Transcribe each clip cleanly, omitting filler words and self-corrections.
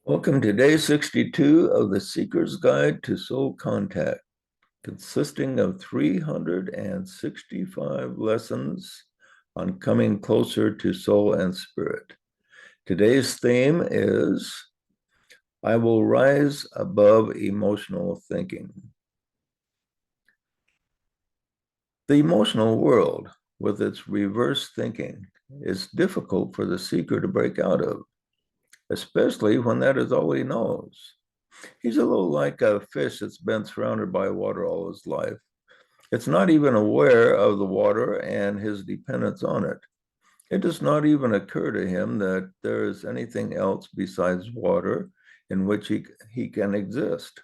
Welcome to day 62 of the Seeker's Guide to Soul Contact, consisting of 365 lessons on coming closer to soul and spirit. Today's theme is I will rise above emotional thinking. The emotional world, with its reverse thinking, is difficult for the seeker to break out of, especially when that is all he knows. He's a little like a fish that's been surrounded by water all his life. It's not even aware of the water and his dependence on it. It does not even occur to him that there is anything else besides water in which he can exist.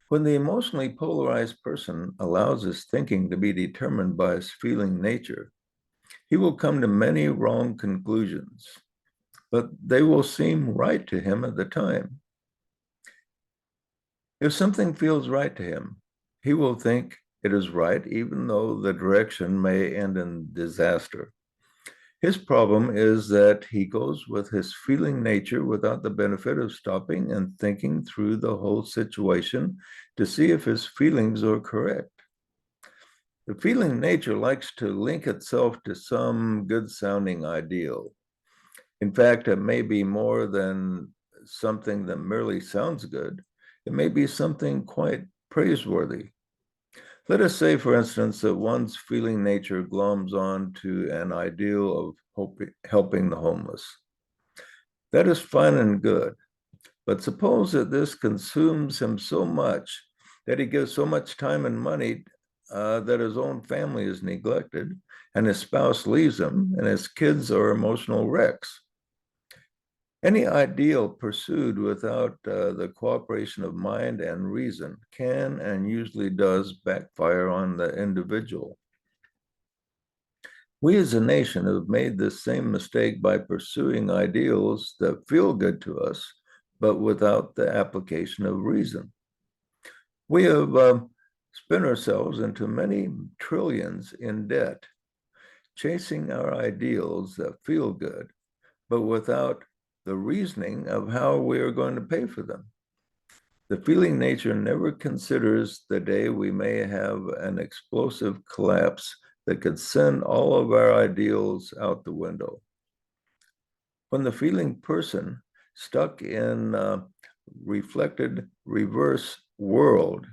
When the emotionally polarized person allows his thinking to be determined by his feeling nature, he will come to many wrong conclusions, but they will seem right to him at the time. If something feels right to him, he will think it is right, even though the direction may end in disaster. His problem is that he goes with his feeling nature without the benefit of stopping and thinking through the whole situation to see if his feelings are correct. The feeling nature likes to link itself to some good sounding ideal. In fact, it may be more than something that merely sounds good. It may be something quite praiseworthy. Let us say, for instance, that one's feeling nature gloms on to an ideal of helping the homeless. That is fine and good, but suppose that this consumes him so much that he gives so much time and money that his own family is neglected, and his spouse leaves him, and his kids are emotional wrecks. Any ideal pursued without the cooperation of mind and reason can and usually does backfire on the individual. We as a nation have made this same mistake by pursuing ideals that feel good to us, but without the application of reason. We have spent ourselves into many trillions in debt, chasing our ideals that feel good, but without the reasoning of how we are going to pay for them. The feeling nature never considers the day we may have an explosive collapse that could send all of our ideals out the window. When the feeling person stuck in a reflected reverse world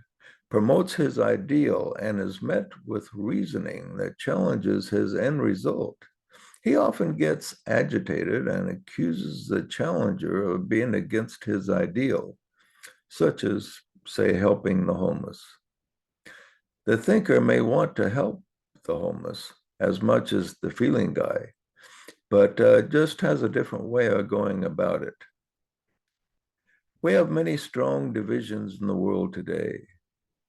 promotes his ideal and is met with reasoning that challenges his end result, he often gets agitated and accuses the challenger of being against his ideal, such as, say, helping the homeless. The thinker may want to help the homeless as much as the feeling guy, but just has a different way of going about it. We have many strong divisions in the world today.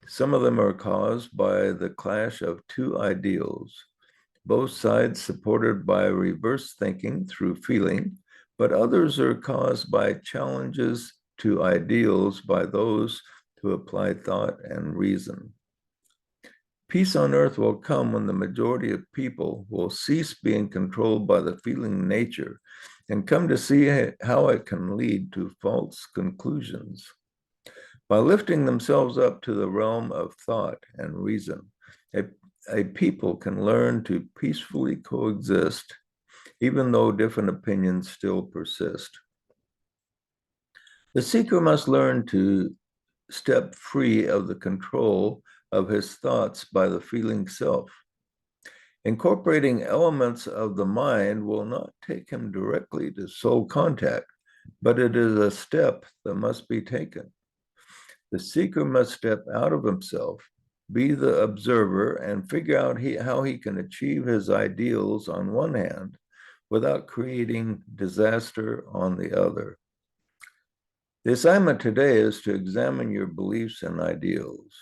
Some of them are caused by the clash of two ideals, both sides supported by reverse thinking through feeling, but others are caused by challenges to ideals by those who apply thought and reason. Peace on earth will come when the majority of people will cease being controlled by the feeling nature and come to see how it can lead to false conclusions. By lifting themselves up to the realm of thought and reason, a people can learn to peacefully coexist, even though different opinions still persist. The seeker must learn to step free of the control of his thoughts by the feeling self. Incorporating elements of the mind will not take him directly to soul contact, but it is a step that must be taken. The seeker must step out of himself, be the observer, and figure out how he can achieve his ideals on one hand without creating disaster on the other. The assignment today is to examine your beliefs and ideals.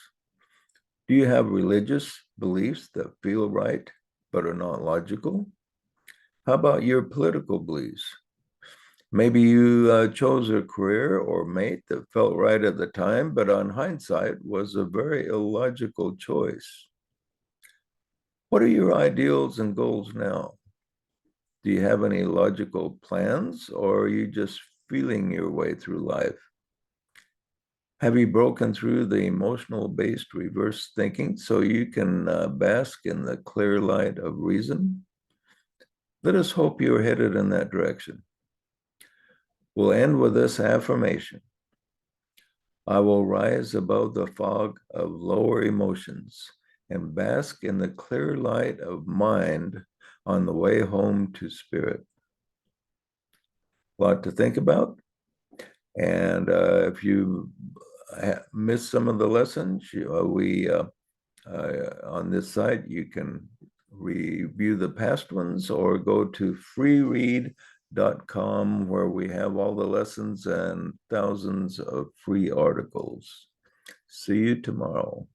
Do you have religious beliefs that feel right but are not logical? How about your political beliefs? Maybe you chose a career or mate that felt right at the time, but on hindsight was a very illogical choice. What are your ideals and goals now? Do you have any logical plans, or are you just feeling your way through life? Have you broken through the emotional-based reverse thinking so you can bask in the clear light of reason? Let us hope you're headed in that direction. We'll end with this affirmation. I will rise above the fog of lower emotions and bask in the clear light of mind on the way home to spirit. A lot to think about. And if you missed some of the lessons, on this site, you can review the past ones or go to freeread.com where we have all the lessons and thousands of free articles. See you tomorrow.